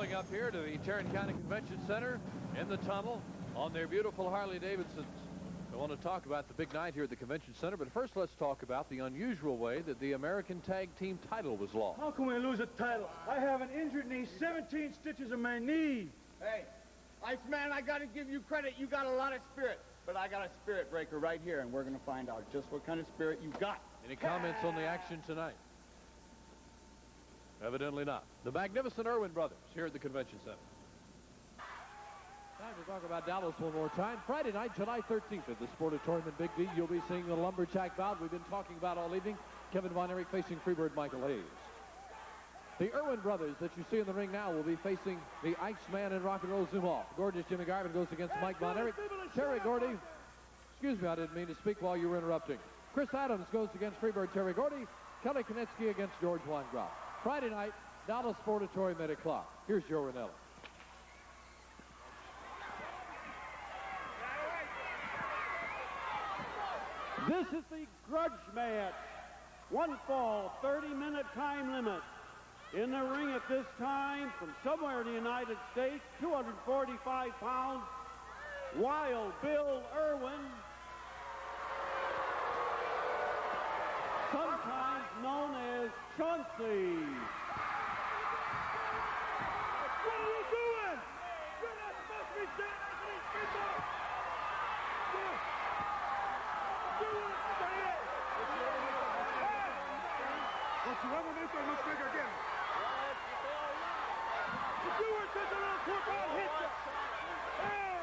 Pulling up here to the Tarrant County Convention Center in the tunnel on their beautiful Harley-Davidsons. I want to talk about the big night here at the Convention Center, but first let's talk about the unusual way that the American Tag Team title was lost. How can we lose a title? I have an injured knee, 17 stitches in my knee. Hey, Iceman, I got to give you credit. You got a lot of spirit. But I got a spirit breaker right here, and we're going to find out just what kind of spirit you got. Any comments on the action tonight? Evidently not. The magnificent Irwin brothers here at the Convention Center. Time to talk about Dallas one more time. Friday night, July 13th at the Sportatorium in Big D. You'll be seeing the lumberjack bout we've been talking about all evening. Kevin Von Erich facing Freebird Michael Hayes. The Irwin brothers that you see in the ring now will be facing the Iceman and Rock and Roll Zumoff. Gorgeous Jimmy Garvin goes against Mike Von Erich. Terry Gordy, excuse me, I didn't mean to speak while you were interrupting. Chris Adams goes against Freebird Terry Gordy. Kelly Konetsky against George Weingraf. Friday night, Dallas Sportatorium at 8 o'clock. Here's Joe Ranella. This is the grudge match. One fall, 30-minute time limit. In the ring at this time, from somewhere in the United States, 245 pounds, Wild Bill Irwin, sometimes known as Chauncey. What are you doing? You're not supposed to be doing this. Don't you ever make that mistake again. You do it, just a little quick, I'll hit you. Hey!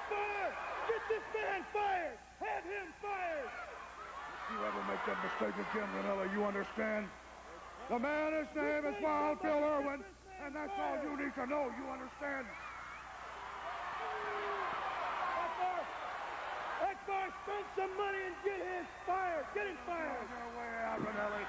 Fire! Get this man fired! Have him fired! If you ever make that mistake again, Ranella, you understand? The man, his name is Wild Bill Irwin, and that's all you need to know, you understand? Ekbar, spend some money and get him fired! Get him fired! On your way out, Ranelli.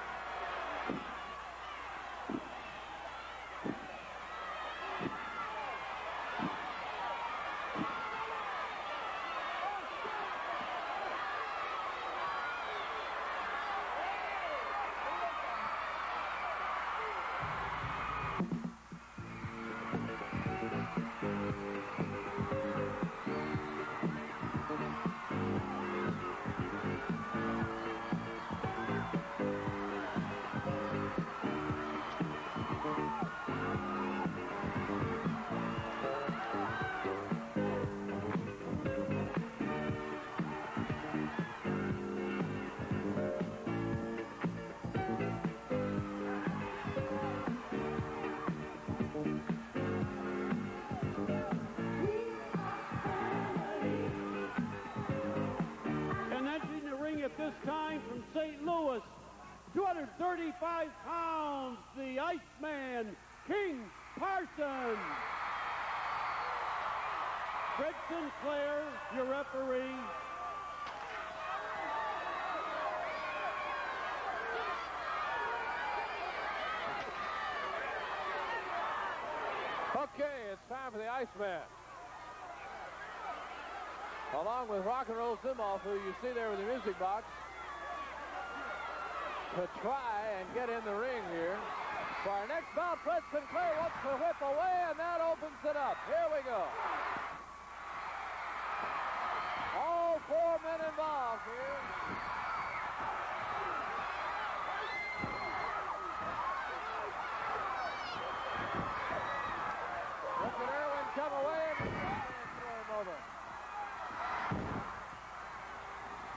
At this time from St. Louis, 235 pounds, the Iceman, King Parsons. Fred Sinclair, your referee. Okay, it's time for the Iceman. Along with Rock and Roll Zumoff, who you see there with the music box, to try and get in the ring here. For our next bout, Fred Sinclair wants to whip away, and that opens it up. Here we go. All 4 men involved here. Look at Irwin come away and throw him over.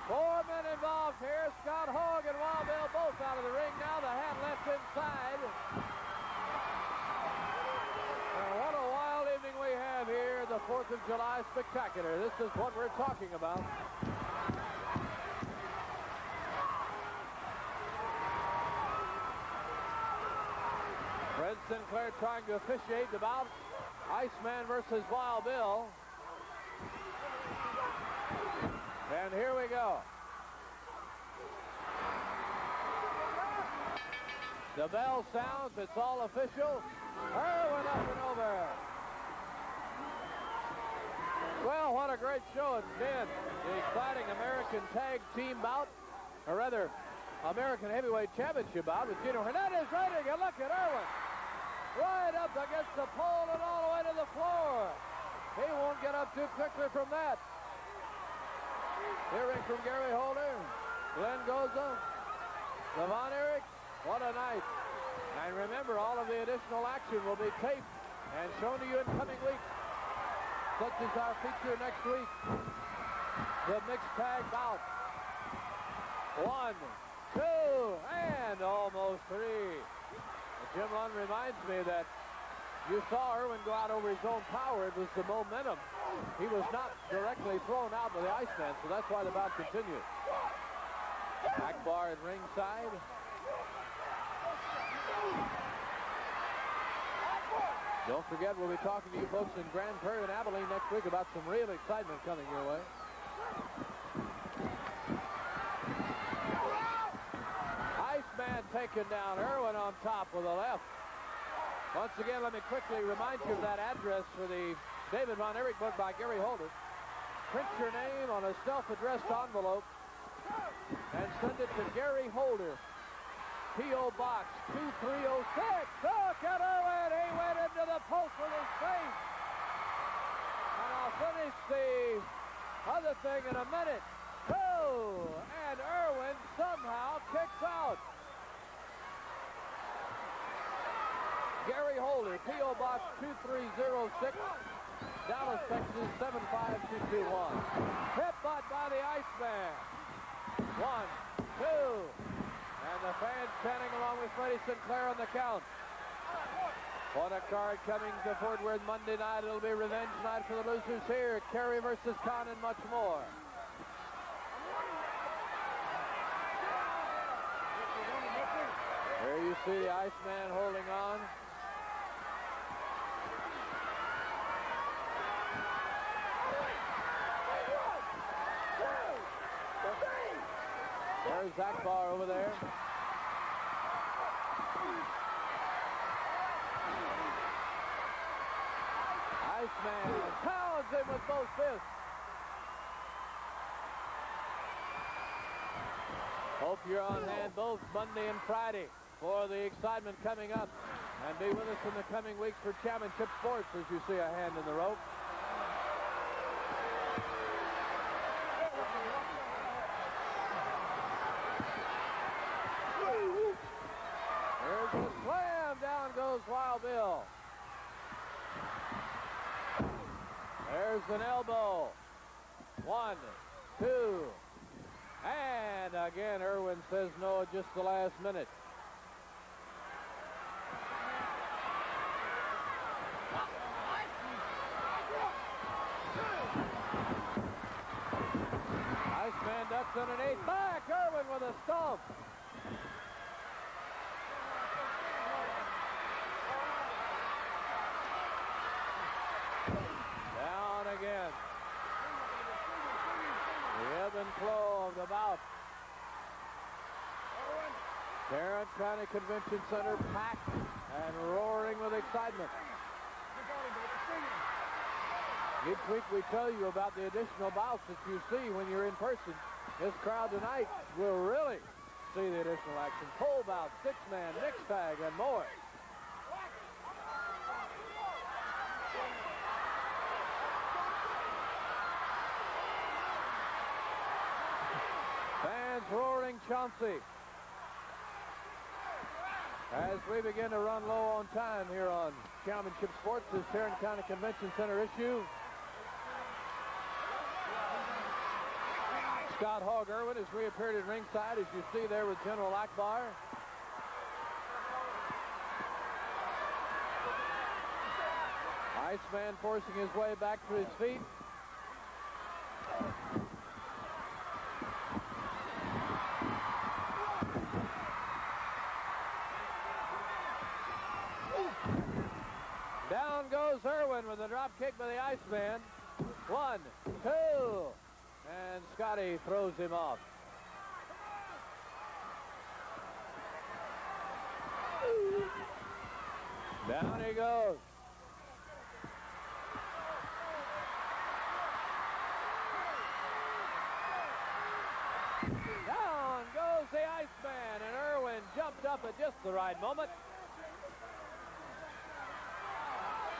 4 men involved here. Scott Hogg and Wild Bill both out of the ring now. The hand left inside. And what a wild evening we have here. The 4th of July Spectacular. This is what we're talking about. Fred Sinclair trying to officiate the bout. Iceman versus Wild Bill. And here we go. The bell sounds. It's all official. Irwin up and over. Well, what a great show it's been. The exciting American Tag Team bout, or rather, American Heavyweight Championship bout with Gino Hernandez rating. And look at Irwin. Right up against the pole and all the way to the floor. He won't get up too quickly from that. Hearing from Gary Holder, Glenn Goza, Von Erich. What a night. And remember, all of the additional action will be taped and shown to you in coming weeks, such as our feature next week, the mixed tag bout. 1, 2, and almost 3. Jim Lund reminds me that you saw Irwin go out over his own power. It was the momentum. He was not directly thrown out by the Iceman, so that's why the bout continued. Akbar at ringside. Don't forget, we'll be talking to you folks in Grand Prairie and Abilene next week about some real excitement coming your way. Iceman taken down. Irwin on top with a left. Once again, let me quickly remind you of that address for the David Von Erich book by Gary Holder. Print your name on a self-addressed envelope and send it to Gary Holder, P.O. Box 2306. Look at Irwin. He went into the post with his face. And I'll finish the other thing in a minute. 2. And Irwin somehow kicks out. Gary Holder, P.O. Box 2306, Dallas, Texas 75221. Headbutt by the Iceman. 1, 2. And the fans chanting along with Freddie Sinclair on the count. What a card coming to Fort Worth Monday night. It'll be revenge night for the losers here. Kerry versus Khan and much more. There you see the Iceman holding on. There's Akbar over there. Iceman pounds him with both fists. Hope you're on hand both Monday and Friday for the excitement coming up. And be with us in the coming weeks for championship sports as you see a hand in the rope. There's a slam. Down goes Wild Bill. There's an elbow. 1, 2. And again, Irwin says no at just the last minute. Iceman ducks underneath. Back, Irwin with a stomp. Down again. The ebb and flow of the bout. Tarrant County Convention Center packed and roaring with excitement. Each week we tell you about the additional bouts that you see when you're in person. This crowd tonight will really see the additional action. Pole bout, 6-man, mixed tag, and more. Fans roaring Chauncey. As we begin to run low on time here on Championship Sports, this Tarrant County Convention Center issue. Scott Hogg Irwin has reappeared at ringside, as you see there with General Akbar. Iceman forcing his way back to his feet. Down goes Irwin with a drop kick by the Iceman. 1, 2. And Scotty throws him off. Down he goes. Down goes the Iceman. up at just the right moment.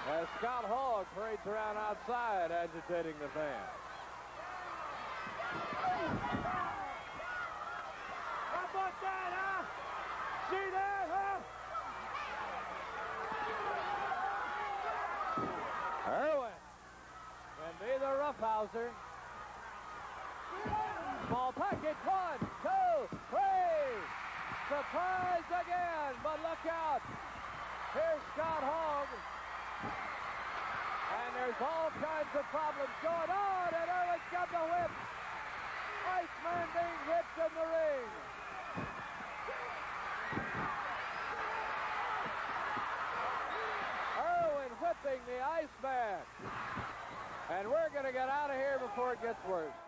As Scott Hogg parades around outside, agitating the fans. How about that, huh? See that, huh? Irwin can be the roughhouser. Small package, 1, 2, 3. Surprise again, but look out. Here's Scott Hogg. And there's all kinds of problems going on, and Irwin's got the whip. Iceman being whipped in the ring. Irwin whipping the Iceman. And we're going to get out of here before it gets worse.